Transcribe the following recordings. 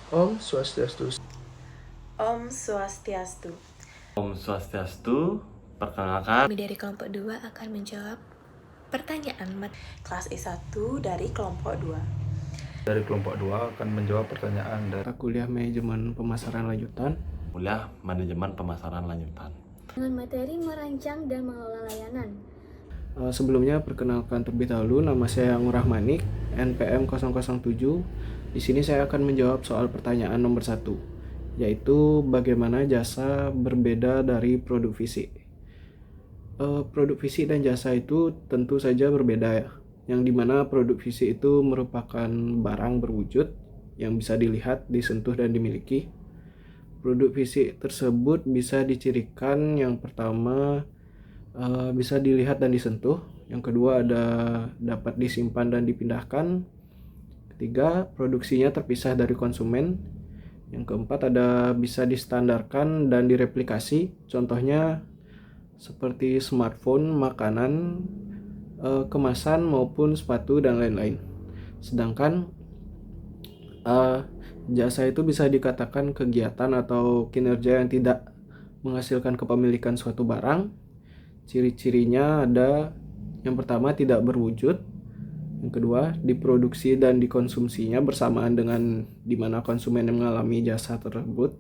Om Swastiastu. Om Swastiastu. Om Swastiastu. Perkenalkan, Kami dari kelompok 2 akan menjawab pertanyaan kelas I1 dari kelompok 2. Dari kelompok 2 akan menjawab pertanyaan dari Kuliah Manajemen Pemasaran Lanjutan. kuliah manajemen pemasaran lanjutan. Dengan materi merancang dan mengelola layanan. Sebelumnya perkenalkan terlebih dahulu, nama saya Ngurah Manik, NPM 007. Di sini saya akan menjawab soal pertanyaan nomor 1, yaitu bagaimana jasa berbeda dari produk fisik. Produk fisik dan jasa itu tentu saja berbeda ya, yang dimana produk fisik itu merupakan barang berwujud yang bisa dilihat, disentuh, dan dimiliki. Produk fisik tersebut bisa dicirikan, yang pertama bisa dilihat dan disentuh, yang kedua ada dapat disimpan dan dipindahkan, ketiga produksinya terpisah dari konsumen, yang keempat ada bisa distandarkan dan direplikasi, contohnya seperti smartphone, makanan, kemasan maupun sepatu dan lain-lain. Sedangkan jasa itu bisa dikatakan kegiatan atau kinerja yang tidak menghasilkan kepemilikan suatu barang. Ciri-cirinya ada, yang pertama tidak berwujud, yang kedua diproduksi dan dikonsumsinya bersamaan dengan dimana konsumen yang mengalami jasa tersebut.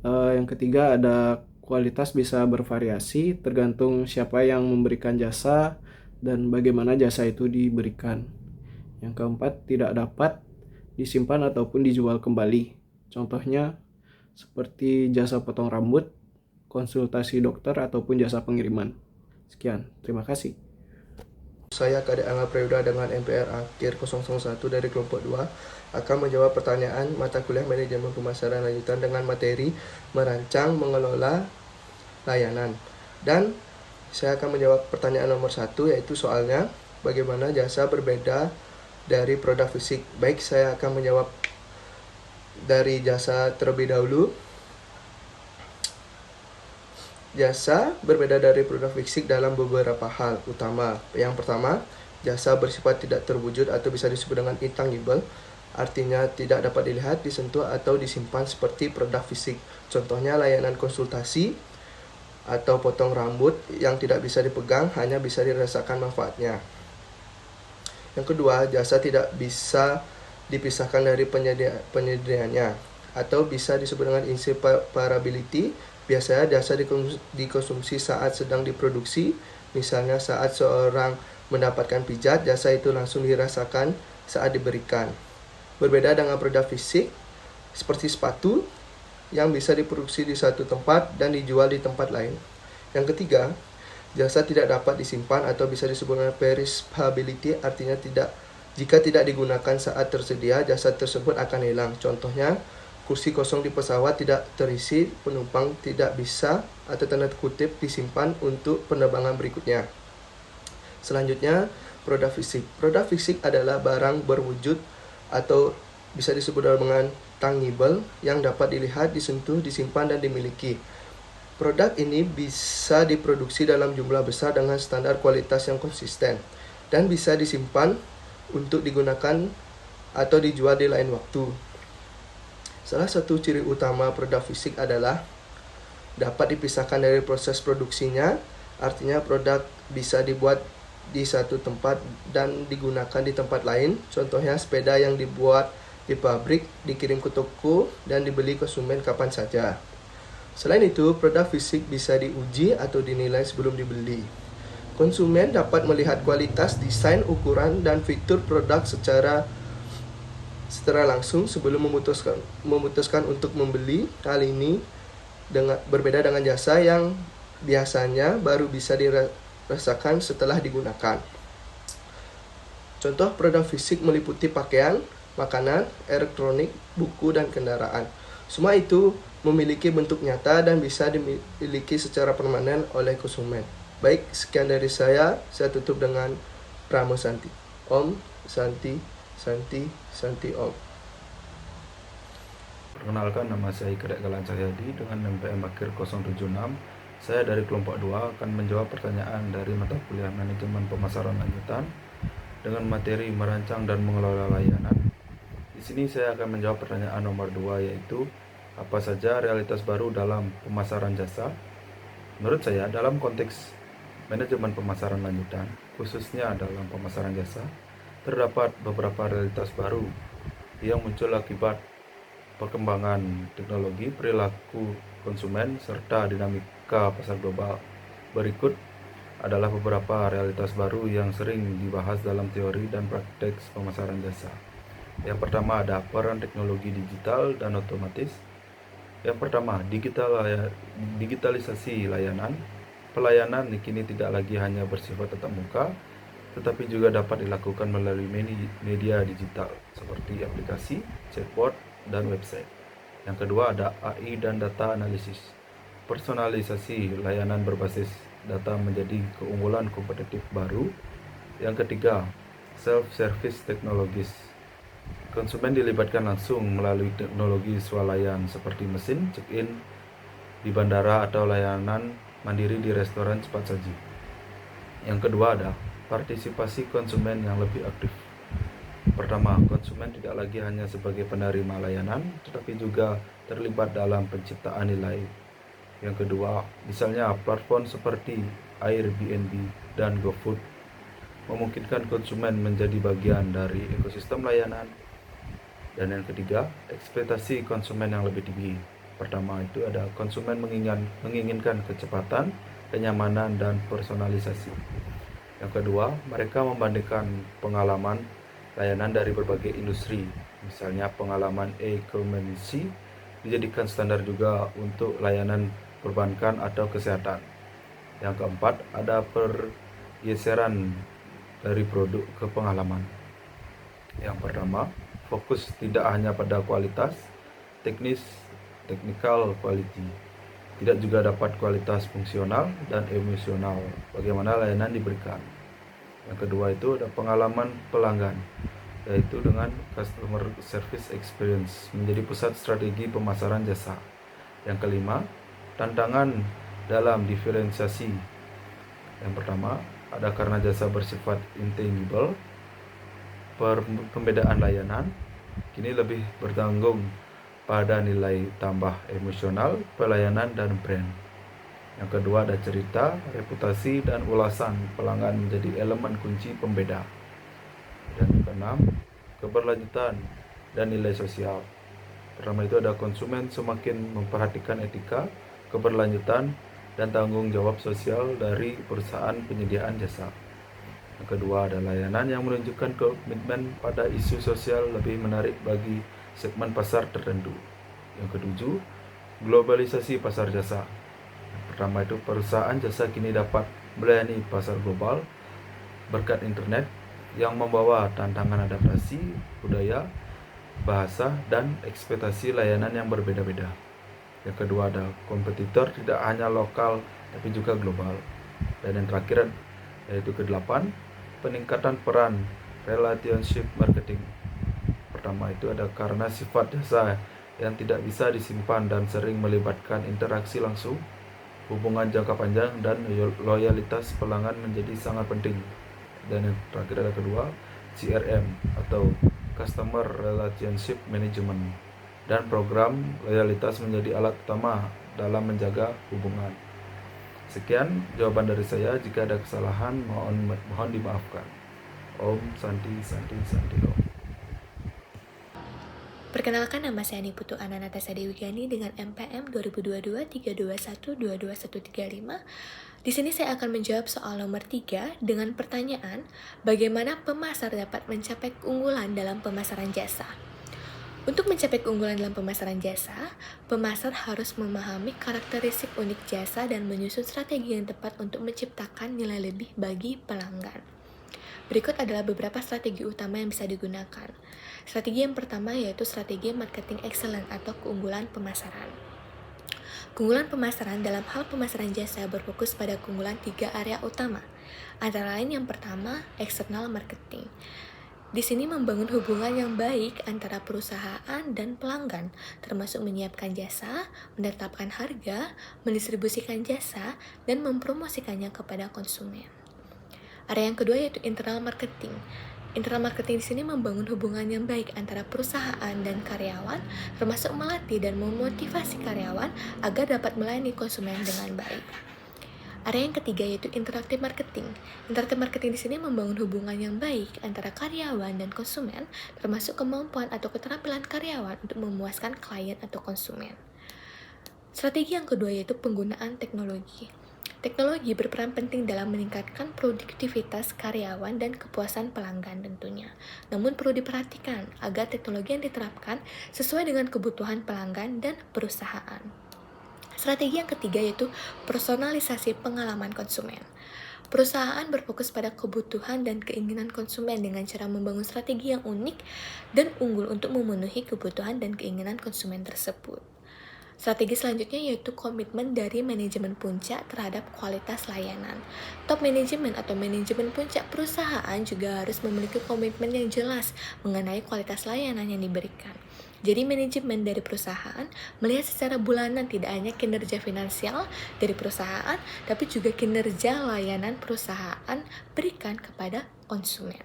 Yang ketiga ada kualitas bisa bervariasi tergantung siapa yang memberikan jasa dan bagaimana jasa itu diberikan. Yang keempat tidak dapat disimpan ataupun dijual kembali. Contohnya seperti jasa potong rambut, konsultasi dokter, ataupun jasa pengiriman. Sekian, terima kasih. Saya Kadek Angga Prayuda dengan MPR akhir 001 dari kelompok 2 akan menjawab pertanyaan mata kuliah manajemen pemasaran lanjutan dengan materi merancang mengelola layanan. Dan saya akan menjawab pertanyaan nomor 1, yaitu soalnya bagaimana jasa berbeda dari produk fisik. Baik, saya akan menjawab dari jasa terlebih dahulu. Jasa berbeda dari produk fisik dalam beberapa hal utama. Yang pertama, jasa bersifat tidak terwujud atau bisa disebut dengan intangible, artinya tidak dapat dilihat, disentuh, atau disimpan seperti produk fisik. Contohnya layanan konsultasi atau potong rambut yang tidak bisa dipegang, hanya bisa dirasakan manfaatnya. Yang kedua, jasa tidak bisa dipisahkan dari penyediaannya atau bisa disebut dengan inseparability. Biasanya jasa dikonsumsi saat sedang diproduksi, misalnya saat seorang mendapatkan pijat, jasa itu langsung dirasakan saat diberikan. Berbeda dengan produk fisik, seperti sepatu yang bisa diproduksi di satu tempat dan dijual di tempat lain. Yang ketiga, jasa tidak dapat disimpan atau bisa disebut dengan perishability, artinya jika tidak digunakan saat tersedia, jasa tersebut akan hilang. Contohnya, kursi kosong di pesawat tidak terisi, penumpang tidak bisa atau tanda kutip disimpan untuk penerbangan berikutnya. Selanjutnya, produk fisik. Produk fisik adalah barang berwujud atau bisa disebut dengan tangible yang dapat dilihat, disentuh, disimpan, dan dimiliki. Produk ini bisa diproduksi dalam jumlah besar dengan standar kualitas yang konsisten dan bisa disimpan untuk digunakan atau dijual di lain waktu. Salah satu ciri utama produk fisik adalah dapat dipisahkan dari proses produksinya, artinya produk bisa dibuat di satu tempat dan digunakan di tempat lain. Contohnya sepeda yang dibuat di pabrik, dikirim ke toko, dan dibeli konsumen kapan saja. Selain itu, produk fisik bisa diuji atau dinilai sebelum dibeli. Konsumen dapat melihat kualitas, desain, ukuran, dan fitur produk secara langsung sebelum memutuskan untuk membeli. Hal ini berbeda dengan jasa yang biasanya baru bisa dirasakan setelah digunakan. Contoh produk fisik meliputi pakaian, makanan, elektronik, buku, dan kendaraan. Semua itu memiliki bentuk nyata dan bisa dimiliki secara permanen oleh konsumen. Baik, sekian dari saya tutup dengan Pramo Santi. Om Santi Santi Santi Om. Perkenalkan, nama saya Kadek Galan Cahyadi dengan MPM akhir 076. Saya dari kelompok 2 akan menjawab pertanyaan dari mata kuliah manajemen pemasaran lanjutan dengan materi merancang dan mengelola layanan. Di sini saya akan menjawab pertanyaan nomor 2, yaitu apa saja realitas baru dalam pemasaran jasa. Menurut saya, dalam konteks manajemen pemasaran lanjutan, khususnya dalam pemasaran jasa, terdapat beberapa realitas baru yang muncul akibat perkembangan teknologi, perilaku konsumen, serta dinamika pasar global. Berikut adalah beberapa realitas baru yang sering dibahas dalam teori dan praktek pemasaran jasa. Yang pertama ada peran teknologi digital dan otomatis. Yang pertama, digitalisasi layanan. Pelayanan kini tidak lagi hanya bersifat tatap muka, tetapi juga dapat dilakukan melalui media digital seperti aplikasi, chatbot, dan website. Yang kedua ada AI dan data analisis. Personalisasi layanan berbasis data menjadi keunggulan kompetitif baru. Yang ketiga, self-service teknologis. Konsumen dilibatkan langsung melalui teknologi swalayan seperti mesin check-in di bandara atau layanan mandiri di restoran cepat saji. Yang kedua ada partisipasi konsumen yang lebih aktif. Pertama, konsumen tidak lagi hanya sebagai penerima layanan, tetapi juga terlibat dalam penciptaan nilai. Yang kedua, misalnya platform seperti Airbnb dan GoFood memungkinkan konsumen menjadi bagian dari ekosistem layanan. Dan yang ketiga, ekspektasi konsumen yang lebih tinggi. Pertama itu ada konsumen menginginkan kecepatan, kenyamanan, dan personalisasi. Yang kedua, mereka membandingkan pengalaman layanan dari berbagai industri. Misalnya pengalaman e-commerce dijadikan standar juga untuk layanan perbankan atau kesehatan. Yang keempat, ada pergeseran dari produk ke pengalaman. Yang pertama, fokus tidak hanya pada kualitas, technical quality, tidak juga dapat kualitas fungsional dan emosional, bagaimana layanan diberikan. Yang kedua itu ada pengalaman pelanggan, yaitu dengan customer service experience menjadi pusat strategi pemasaran jasa. Yang kelima, tantangan dalam diferensiasi. Yang pertama, ada karena jasa bersifat intangible, pembedaan layanan kini lebih bertanggung pada nilai tambah emosional, pelayanan, dan brand. Yang kedua ada cerita, reputasi, dan ulasan pelanggan menjadi elemen kunci pembeda. Dan yang keenam, keberlanjutan dan nilai sosial. Pertama itu ada konsumen semakin memperhatikan etika, keberlanjutan, dan tanggung jawab sosial dari perusahaan penyediaan jasa. Yang kedua ada layanan yang menunjukkan komitmen pada isu sosial lebih menarik bagi segmen pasar tertentu. Yang ketujuh, globalisasi pasar jasa. Yang pertama itu perusahaan jasa kini dapat melayani pasar global berkat internet yang membawa tantangan adaptasi budaya, bahasa, dan ekspektasi layanan yang berbeda-beda. Yang kedua ada kompetitor tidak hanya lokal tapi juga global. Dan yang terakhir yaitu ke-8, peningkatan peran relationship marketing. Pertama itu ada karena sifat jasa yang tidak bisa disimpan dan sering melibatkan interaksi langsung, hubungan jangka panjang dan loyalitas pelanggan menjadi sangat penting. Dan yang terakhir ada kedua, CRM atau Customer Relationship Management, dan program loyalitas menjadi alat utama dalam menjaga hubungan. Sekian jawaban dari saya. Jika ada kesalahan mohon dimaafkan. Om Santi Santi Santi Om. Perkenalkan, nama saya Niputu Ananata Dewi Gani dengan MPM 2022-321-22135. Di sini saya akan menjawab soal nomor 3 dengan pertanyaan, bagaimana pemasar dapat mencapai keunggulan dalam pemasaran jasa? Untuk mencapai keunggulan dalam pemasaran jasa, pemasar harus memahami karakteristik unik jasa dan menyusun strategi yang tepat untuk menciptakan nilai lebih bagi pelanggan. Berikut adalah beberapa strategi utama yang bisa digunakan. Strategi yang pertama yaitu strategi marketing excellent atau keunggulan pemasaran. Keunggulan pemasaran dalam hal pemasaran jasa berfokus pada keunggulan 3 area utama. Antara lain yang pertama, external marketing. Di sini membangun hubungan yang baik antara perusahaan dan pelanggan, termasuk menyiapkan jasa, menetapkan harga, mendistribusikan jasa, dan mempromosikannya kepada konsumen. Area yang kedua yaitu internal marketing. Internal marketing di sini membangun hubungan yang baik antara perusahaan dan karyawan, termasuk melatih dan memotivasi karyawan agar dapat melayani konsumen dengan baik. Area yang ketiga yaitu interaktif marketing. Interaktif marketing di sini membangun hubungan yang baik antara karyawan dan konsumen, termasuk kemampuan atau keterampilan karyawan untuk memuaskan klien atau konsumen. Strategi yang kedua yaitu penggunaan teknologi. Teknologi berperan penting dalam meningkatkan produktivitas karyawan dan kepuasan pelanggan tentunya. Namun perlu diperhatikan agar teknologi yang diterapkan sesuai dengan kebutuhan pelanggan dan perusahaan. Strategi yang ketiga yaitu personalisasi pengalaman konsumen. Perusahaan berfokus pada kebutuhan dan keinginan konsumen dengan cara membangun strategi yang unik dan unggul untuk memenuhi kebutuhan dan keinginan konsumen tersebut. Strategi selanjutnya yaitu komitmen dari manajemen puncak terhadap kualitas layanan. Top manajemen atau manajemen puncak perusahaan juga harus memiliki komitmen yang jelas mengenai kualitas layanan yang diberikan. Jadi manajemen dari perusahaan melihat secara bulanan tidak hanya kinerja finansial dari perusahaan, tapi juga kinerja layanan perusahaan berikan kepada konsumen.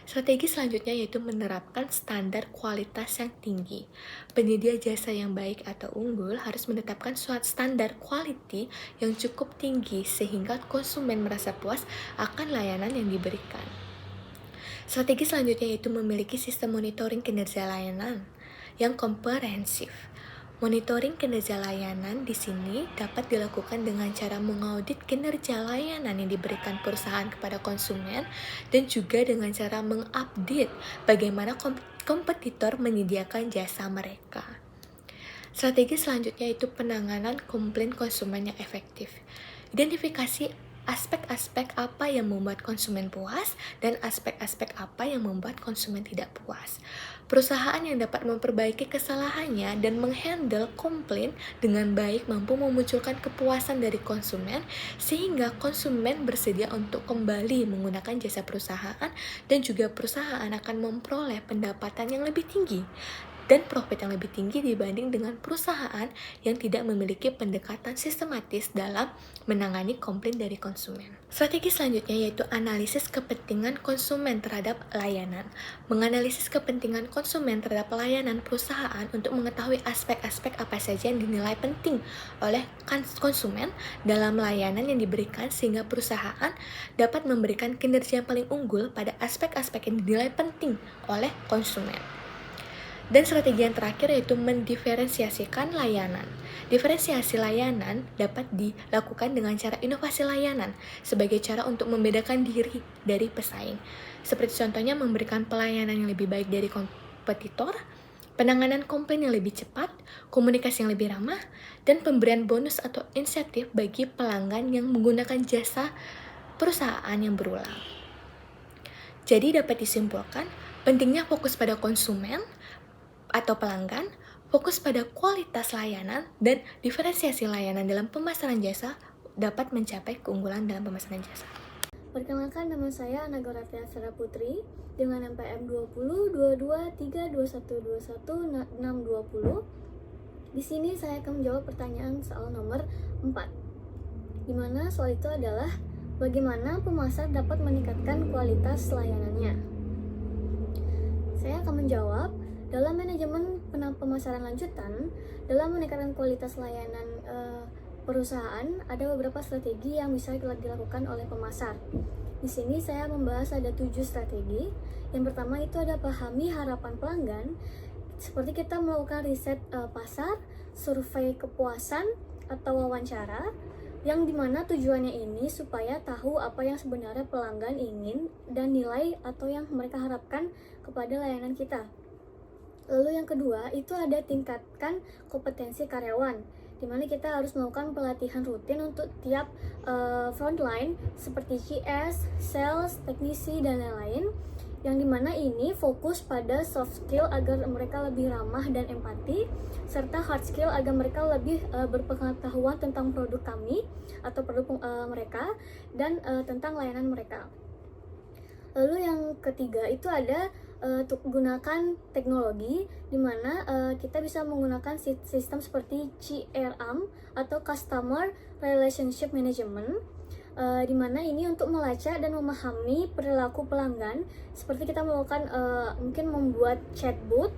Strategi selanjutnya yaitu menerapkan standar kualitas yang tinggi. Penyedia jasa yang baik atau unggul harus menetapkan suatu standar quality yang cukup tinggi sehingga konsumen merasa puas akan layanan yang diberikan. Strategi selanjutnya yaitu memiliki sistem monitoring kinerja layanan yang komprehensif. Monitoring kinerja layanan di sini dapat dilakukan dengan cara mengaudit kinerja layanan yang diberikan perusahaan kepada konsumen dan juga dengan cara mengupdate bagaimana kompetitor menyediakan jasa mereka. Strategi selanjutnya yaitu penanganan komplain konsumen yang efektif. Identifikasi aspek-aspek apa yang membuat konsumen puas dan aspek-aspek apa yang membuat konsumen tidak puas. Perusahaan yang dapat memperbaiki kesalahannya dan menghandle komplain dengan baik mampu memunculkan kepuasan dari konsumen sehingga konsumen bersedia untuk kembali menggunakan jasa perusahaan dan juga perusahaan akan memperoleh pendapatan yang lebih tinggi dan profit yang lebih tinggi dibanding dengan perusahaan yang tidak memiliki pendekatan sistematis dalam menangani komplain dari konsumen. Strategi selanjutnya yaitu analisis kepentingan konsumen terhadap layanan. Menganalisis kepentingan konsumen terhadap layanan perusahaan untuk mengetahui aspek-aspek apa saja yang dinilai penting oleh konsumen dalam layanan yang diberikan sehingga perusahaan dapat memberikan kinerja yang paling unggul pada aspek-aspek yang dinilai penting oleh konsumen. Dan strategi yang terakhir yaitu mendiferensiasikan layanan. Diferensiasi layanan dapat dilakukan dengan cara inovasi layanan sebagai cara untuk membedakan diri dari pesaing. Seperti contohnya memberikan pelayanan yang lebih baik dari kompetitor, penanganan komplain yang lebih cepat, komunikasi yang lebih ramah, dan pemberian bonus atau insentif bagi pelanggan yang menggunakan jasa perusahaan yang berulang. Jadi dapat disimpulkan, pentingnya fokus pada konsumen atau pelanggan, fokus pada kualitas layanan, dan diferensiasi layanan dalam pemasaran jasa dapat mencapai keunggulan dalam pemasaran jasa. Perkenalkan, nama saya Anagoratia Sara Putri dengan NPM 20 22 3 21 21 620. Di sini saya akan menjawab pertanyaan soal nomor 4. Di mana soal itu adalah bagaimana pemasar dapat meningkatkan kualitas layanannya. Saya akan menjawab, dalam manajemen pemasaran lanjutan, dalam meningkatkan kualitas layanan perusahaan, ada beberapa strategi yang bisa dilakukan oleh pemasar. Di sini saya membahas ada 7 strategi. Yang pertama itu ada pahami harapan pelanggan, seperti kita melakukan riset pasar, survei kepuasan, atau wawancara, yang dimana tujuannya ini supaya tahu apa yang sebenarnya pelanggan ingin dan nilai atau yang mereka harapkan kepada layanan kita. Lalu yang kedua itu ada tingkatkan kompetensi karyawan, di mana kita harus melakukan pelatihan rutin untuk tiap frontline seperti CS, sales, teknisi, dan lain-lain, yang dimana ini fokus pada soft skill agar mereka lebih ramah dan empati, serta hard skill agar mereka lebih berpengetahuan tentang produk kami atau produk mereka dan tentang layanan mereka. Lalu yang ketiga itu ada gunakan teknologi, di mana kita bisa menggunakan sistem seperti CRM atau Customer Relationship Management, di mana ini untuk melacak dan memahami perilaku pelanggan, seperti kita melakukan mungkin membuat chatbot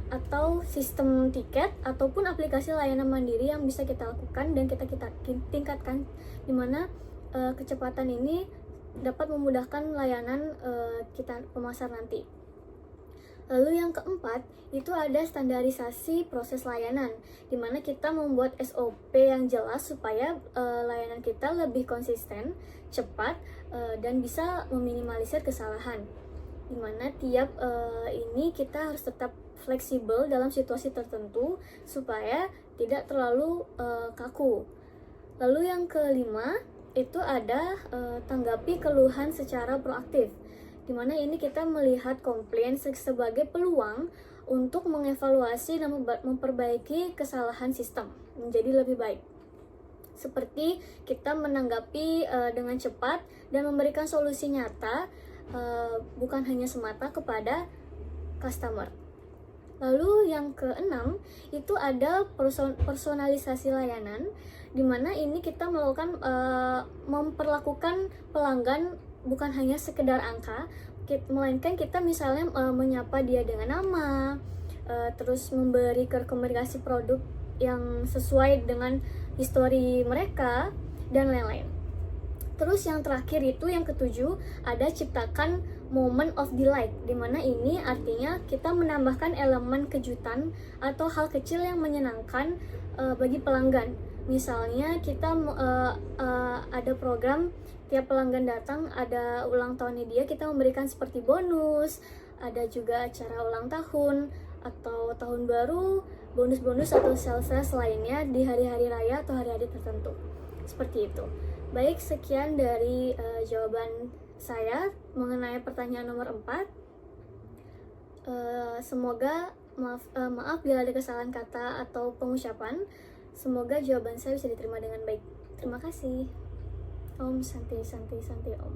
atau sistem tiket ataupun aplikasi layanan mandiri yang bisa kita lakukan dan kita tingkatkan, di mana kecepatan ini dapat memudahkan layanan kita pemasar nanti. Lalu yang keempat, itu ada standarisasi proses layanan, di mana kita membuat SOP yang jelas supaya layanan kita lebih konsisten, cepat, dan bisa meminimalisir kesalahan. Di mana tiap ini kita harus tetap fleksibel dalam situasi tertentu supaya tidak terlalu kaku. Lalu yang kelima, itu ada tanggapi keluhan secara proaktif, di mana ini kita melihat komplain sebagai peluang untuk mengevaluasi dan memperbaiki kesalahan sistem menjadi lebih baik. Seperti kita menanggapi dengan cepat dan memberikan solusi nyata, bukan hanya semata kepada customer. Lalu yang keenam, itu ada personalisasi layanan, di mana ini kita melakukan memperlakukan pelanggan bukan hanya sekedar angka, melainkan kita misalnya menyapa dia dengan nama, terus memberi rekomendasi produk yang sesuai dengan histori mereka, dan lain-lain. Terus yang terakhir itu yang ketujuh, ada ciptakan moment of delight, dimana ini artinya kita menambahkan elemen kejutan atau hal kecil yang menyenangkan bagi pelanggan. Misalnya kita ada program, tiap pelanggan datang ada ulang tahunnya dia, kita memberikan seperti bonus, ada juga acara ulang tahun atau tahun baru, bonus-bonus atau sales lainnya di hari-hari raya atau hari-hari tertentu. Seperti itu. Baik, sekian dari jawaban saya mengenai pertanyaan nomor 4. Semoga maaf bila ada kesalahan kata atau pengucapan. Semoga jawaban saya bisa diterima dengan baik. Terima kasih. Om Santi Om.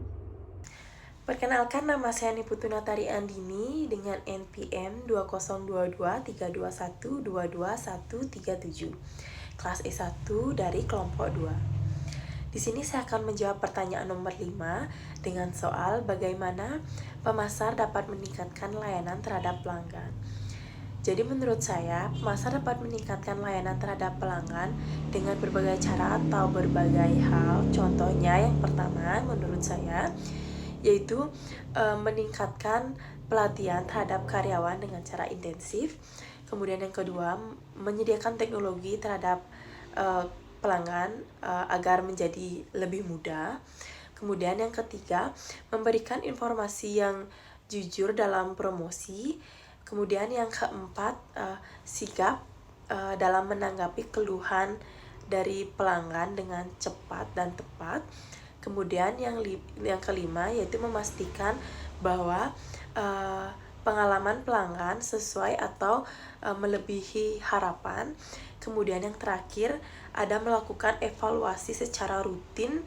Perkenalkan, nama saya Niputu Natari Andini dengan NPM 2022221222137, kelas E1 dari kelompok 2. Di sini saya akan menjawab pertanyaan nomor 5 dengan soal bagaimana pemasar dapat meningkatkan layanan terhadap pelanggan. Jadi menurut saya, pemasar dapat meningkatkan layanan terhadap pelanggan dengan berbagai cara atau berbagai hal. Contohnya yang pertama menurut saya yaitu meningkatkan pelatihan terhadap karyawan dengan cara intensif. Kemudian yang kedua, menyediakan teknologi terhadap pelanggan agar menjadi lebih mudah. Kemudian yang ketiga, memberikan informasi yang jujur dalam promosi. Kemudian yang keempat, sigap dalam menanggapi keluhan dari pelanggan dengan cepat dan tepat. Kemudian yang kelima yaitu memastikan bahwa pengalaman pelanggan sesuai atau melebihi harapan. Kemudian yang terakhir ada melakukan evaluasi secara rutin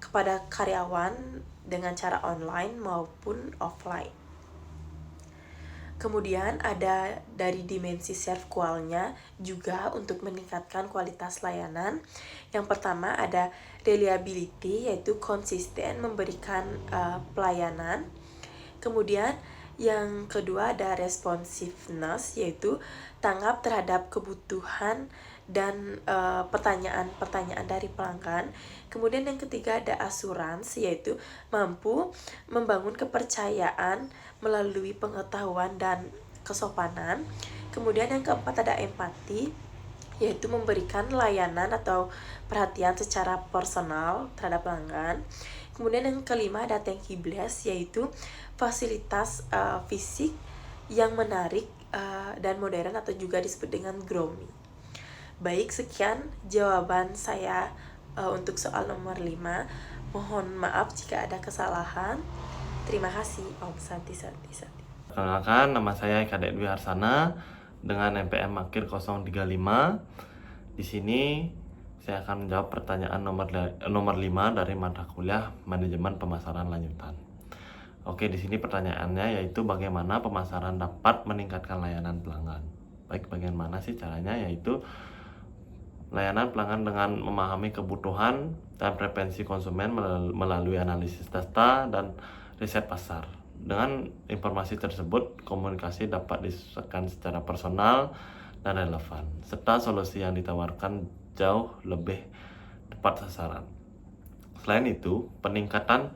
kepada karyawan dengan cara online maupun offline. Kemudian ada dari dimensi self-qual-nya juga untuk meningkatkan kualitas layanan. Yang pertama ada reliability, yaitu konsisten memberikan pelayanan. Kemudian yang kedua ada responsiveness, yaitu tanggap terhadap kebutuhan dan pertanyaan-pertanyaan dari pelanggan. Kemudian yang ketiga ada assurance, yaitu mampu membangun kepercayaan melalui pengetahuan dan kesopanan. Kemudian yang keempat ada empati, yaitu memberikan layanan atau perhatian secara personal terhadap pelanggan. Kemudian yang kelima ada tangibles, yaitu fasilitas fisik yang menarik dan modern atau juga disebut dengan growing. Baik, sekian jawaban saya untuk soal nomor 5. Mohon maaf jika ada kesalahan. Terima kasih, Om Santi. Perkenalkan, nama saya Kadek Dwi Harsana dengan NPM Makir 035. Di sini saya akan menjawab pertanyaan nomor 5 dari mata kuliah Manajemen Pemasaran Lanjutan. Oke, di sini pertanyaannya yaitu bagaimana pemasaran dapat meningkatkan layanan pelanggan. Baik, bagaimana sih caranya? Yaitu Layanan pelanggan dengan memahami kebutuhan dan preferensi konsumen melalui analisis data dan riset pasar. Dengan informasi tersebut, komunikasi dapat disesuaikan secara personal dan relevan, serta solusi yang ditawarkan jauh lebih tepat sasaran. Selain itu, peningkatan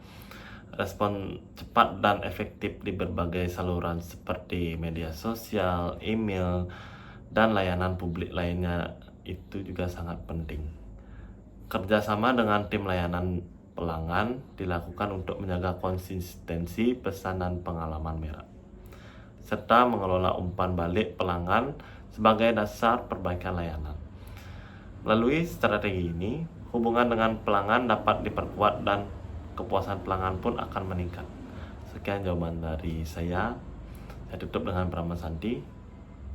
respon cepat dan efektif di berbagai saluran seperti media sosial, email, dan layanan publik lainnya itu juga sangat penting. Kerjasama dengan tim layanan pelanggan dilakukan untuk menjaga konsistensi pesan dan pengalaman merek, serta mengelola umpan balik pelanggan sebagai dasar perbaikan layanan. Melalui strategi ini, hubungan dengan pelanggan dapat diperkuat dan kepuasan pelanggan pun akan meningkat. Sekian jawaban dari saya. Saya tutup dengan Brahma Santi.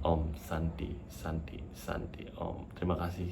Om Santi Santi Santi Om. Terima kasih.